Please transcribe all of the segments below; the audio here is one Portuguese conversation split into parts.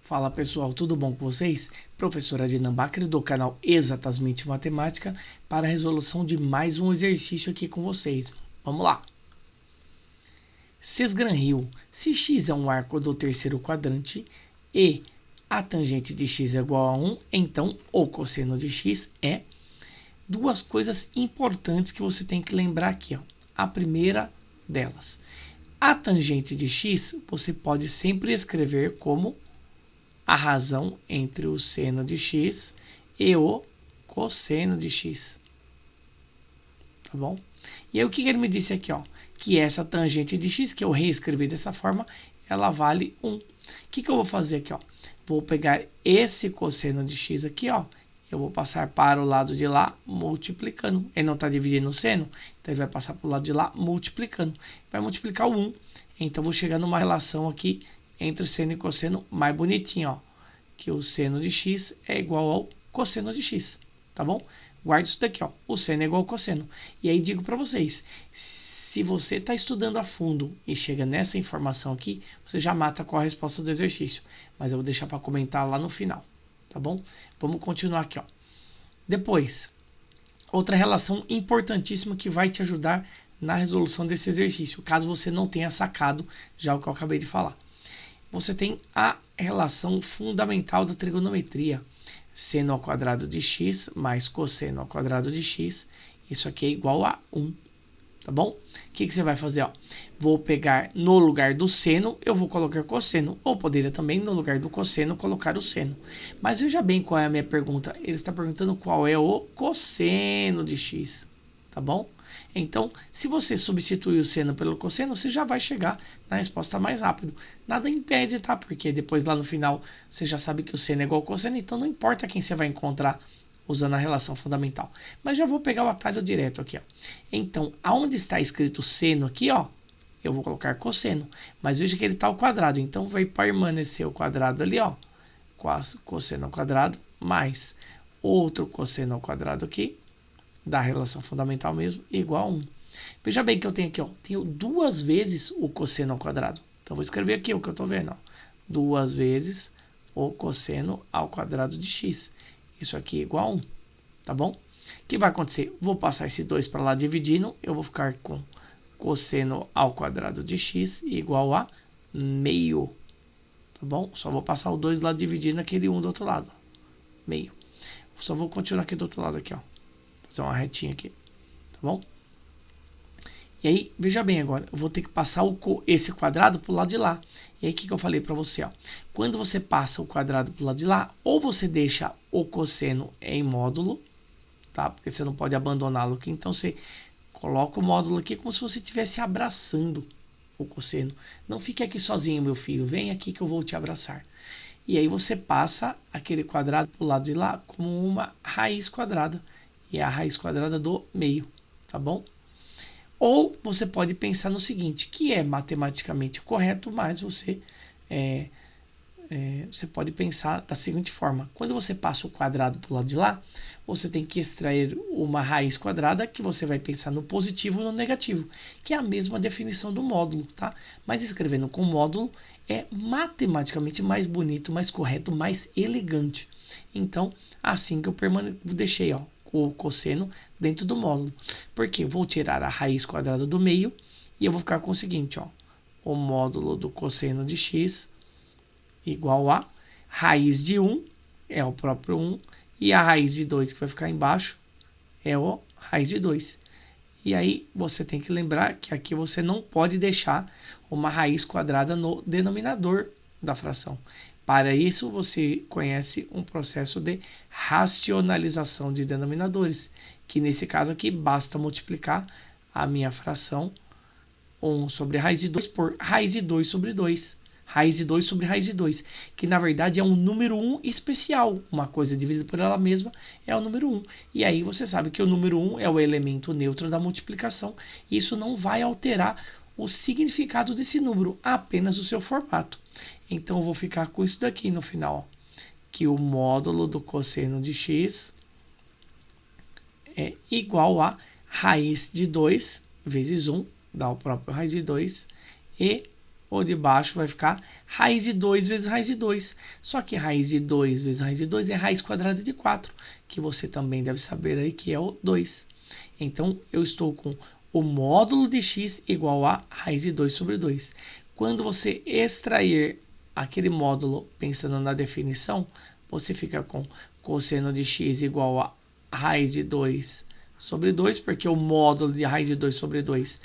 Fala pessoal, tudo bom com vocês? Professora Adnan Bakri do canal Exatamente Matemática para a resolução de mais um exercício aqui com vocês. Vamos lá! Sesgran-Hill, se x é um arco do terceiro quadrante e a tangente de x é igual a 1, então o cosseno de x é... Duas coisas importantes que você tem que lembrar aqui. Ó. A primeira delas, a tangente de x você pode sempre escrever como a razão entre o seno de x e o cosseno de x. Tá bom? E aí o que ele me disse aqui? Ó? Que essa tangente de x, que eu reescrevi dessa forma, ela vale 1. O que eu vou fazer aqui? Ó? Vou pegar esse cosseno de x aqui, ó. Eu vou passar para o lado de lá multiplicando. Ele não está dividindo o seno, então ele vai passar para o lado de lá multiplicando. Vai multiplicar o 1. Então, vou chegar numa relação aqui entre seno e cosseno mais bonitinho, ó. Que o seno de x é igual ao cosseno de x, tá bom? Guarde isso daqui, ó. O seno é igual ao cosseno. E aí digo para vocês, se você está estudando a fundo e chega nessa informação aqui, você já mata qual a resposta do exercício. Mas eu vou deixar para comentar lá no final, tá bom? Vamos continuar aqui, ó. Depois, outra relação importantíssima que vai te ajudar na resolução desse exercício, caso você não tenha sacado já o que eu acabei de falar. Você tem a relação fundamental da trigonometria. Seno ao quadrado de x mais cosseno ao quadrado de x. Isso aqui é igual a 1. Tá bom? O que você vai fazer? Ó? Vou pegar no lugar do seno, eu vou colocar cosseno. Ou poderia também, no lugar do cosseno, colocar o seno. Mas veja bem qual é a minha pergunta. Ele está perguntando qual é o cosseno de x. Tá bom? Então, se você substituir o seno pelo cosseno, você já vai chegar na resposta mais rápido. Nada impede, tá? Porque depois lá no final você já sabe que o seno é igual ao cosseno, então não importa quem você vai encontrar usando a relação fundamental. Mas já vou pegar o atalho direto aqui, ó. Então, aonde está escrito seno aqui, ó, eu vou colocar cosseno. Mas veja que ele está ao quadrado, então vai permanecer o quadrado ali, ó. Cosseno ao quadrado mais outro cosseno ao quadrado aqui, da relação fundamental mesmo, igual a 1. Veja bem que eu tenho aqui, ó, tenho duas vezes o cosseno ao quadrado. Então, vou escrever aqui o que eu estou vendo, ó. 2 vezes o cosseno ao quadrado de x. Isso aqui é igual a 1, tá bom? O que vai acontecer? Vou passar esse 2 para lá dividindo, eu vou ficar com cosseno ao quadrado de x igual a meio, tá bom? Só vou passar o 2 lá dividindo aquele 1 do outro lado, meio. Só vou continuar aqui do outro lado aqui, ó. Fazer uma retinha aqui, tá bom? E aí, veja bem agora, eu vou ter que passar esse quadrado para o lado de lá. E aí, o que eu falei para você? Ó? Quando você passa o quadrado para o lado de lá, ou você deixa o cosseno em módulo, tá? Porque você não pode abandoná-lo aqui. Então, você coloca o módulo aqui como se você estivesse abraçando o cosseno. Não fique aqui sozinho, meu filho. Vem aqui que eu vou te abraçar. E aí, você passa aquele quadrado para o lado de lá como uma raiz quadrada. E é a raiz quadrada do meio, tá bom? Ou você pode pensar no seguinte, que é matematicamente correto, mas você pode pensar da seguinte forma. Quando você passa o quadrado para o lado de lá, você tem que extrair uma raiz quadrada que você vai pensar no positivo e no negativo, que é a mesma definição do módulo, tá? Mas escrevendo com módulo é matematicamente mais bonito, mais correto, mais elegante. Então, assim que eu deixei, ó, o cosseno dentro do módulo. Porque eu vou tirar a raiz quadrada do meio e eu vou ficar com o seguinte, ó. O módulo do cosseno de x igual a raiz de 1, é o próprio 1, e a raiz de 2 que vai ficar embaixo é o raiz de 2. E aí você tem que lembrar que aqui você não pode deixar uma raiz quadrada no denominador da fração. Para isso, você conhece um processo de racionalização de denominadores, que nesse caso aqui basta multiplicar a minha fração 1 sobre raiz de 2 por raiz de 2 sobre 2. Raiz de 2 sobre raiz de 2, que na verdade é um número 1 especial. Uma coisa dividida por ela mesma é o número 1. E aí você sabe que o número 1 é o elemento neutro da multiplicação. E isso não vai alterar o significado desse número, apenas o seu formato. Então, eu vou ficar com isso daqui no final, ó, que o módulo do cosseno de x é igual a raiz de 2 vezes 1, dá o próprio raiz de 2, e o de baixo vai ficar raiz de 2 vezes raiz de 2. Só que raiz de 2 vezes raiz de 2 é raiz quadrada de 4, que você também deve saber aí que é o 2. Então, eu estou com o módulo de x igual a raiz de 2 sobre 2. Quando você extrair aquele módulo pensando na definição, você fica com cosseno de x igual a raiz de 2 sobre 2, porque o módulo de raiz de 2 sobre 2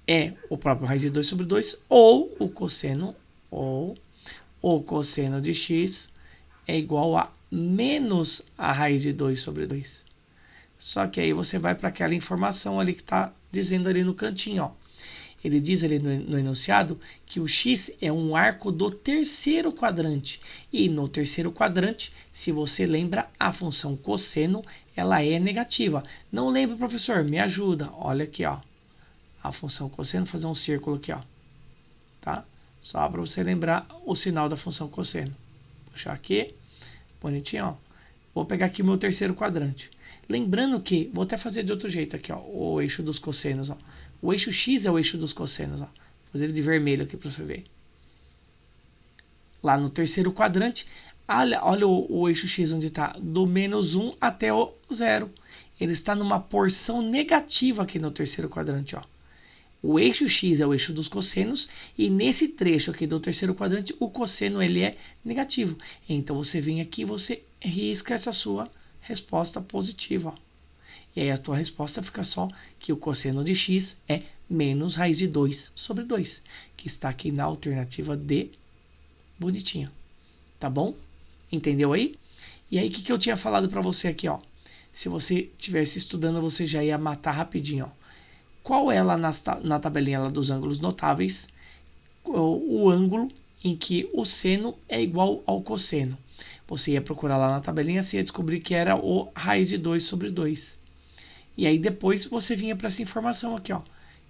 é o próprio raiz de 2 sobre 2, ou o cosseno de x é igual a menos a raiz de 2 sobre 2. Só que aí você vai para aquela informação ali que está dizendo ali no cantinho, ó. Ele diz ali no enunciado que o x é um arco do terceiro quadrante. E no terceiro quadrante, se você lembra, a função cosseno, ela é negativa. Não lembra, professor? Me ajuda. Olha aqui, ó. A função cosseno, vou fazer um círculo aqui, ó. Tá? Só para você lembrar o sinal da função cosseno. Puxar aqui, bonitinho, ó. Vou pegar aqui o meu terceiro quadrante. Lembrando que, vou até fazer de outro jeito aqui, ó, o eixo dos cossenos, ó. O eixo x é o eixo dos cossenos, ó. Vou fazer ele de vermelho aqui para você ver. Lá no terceiro quadrante, olha o eixo x onde está, do menos 1 até o 0. Ele está numa porção negativa aqui no terceiro quadrante, ó. O eixo x é o eixo dos cossenos e nesse trecho aqui do terceiro quadrante, o cosseno ele é negativo. Então, você vem aqui e você risca essa sua resposta positiva, ó. E aí a tua resposta fica só que o cosseno de x é menos raiz de 2 sobre 2, que está aqui na alternativa D, bonitinho. Tá bom? Entendeu aí? E aí, o que eu tinha falado para você aqui, ó? Se você estivesse estudando, você já ia matar rapidinho, ó. Qual é lá na tabelinha lá dos ângulos notáveis o ângulo em que o seno é igual ao cosseno? Você ia procurar lá na tabelinha, você ia descobrir que era o raiz de 2 sobre 2. E aí depois você vinha para essa informação aqui, ó,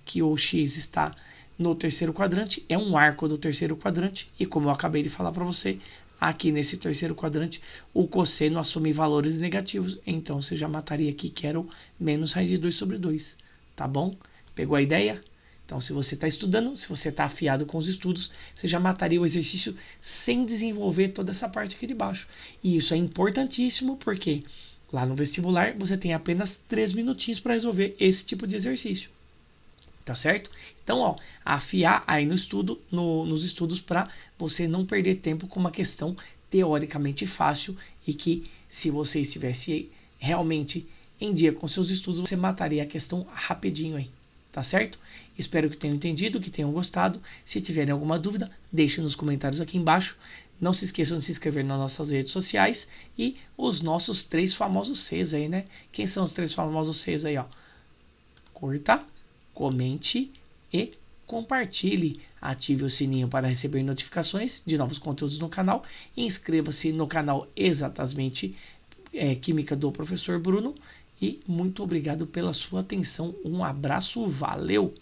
que o x está no terceiro quadrante, é um arco do terceiro quadrante, e como eu acabei de falar para você, aqui nesse terceiro quadrante, o cosseno assume valores negativos, então você já mataria aqui que era o menos raiz de 2 sobre 2, tá bom? Pegou a ideia? Então, se você está estudando, se você está afiado com os estudos, você já mataria o exercício sem desenvolver toda essa parte aqui de baixo. E isso é importantíssimo porque lá no vestibular você tem apenas 3 minutinhos para resolver esse tipo de exercício. Tá certo? Então, ó, afiar aí no estudo, nos estudos para você não perder tempo com uma questão teoricamente fácil e que, se você estivesse realmente em dia com seus estudos, você mataria a questão rapidinho aí. Tá certo? Espero que tenham entendido, que tenham gostado. Se tiverem alguma dúvida, deixem nos comentários aqui embaixo. Não se esqueçam de se inscrever nas nossas redes sociais e os nossos 3 famosos Cs aí, né? Quem são os 3 famosos Cs aí, ó? Curta, comente e compartilhe. Ative o sininho para receber notificações de novos conteúdos no canal. E inscreva-se no canal Exatamente Química do Professor Bruno. E muito obrigado pela sua atenção. Um abraço, valeu!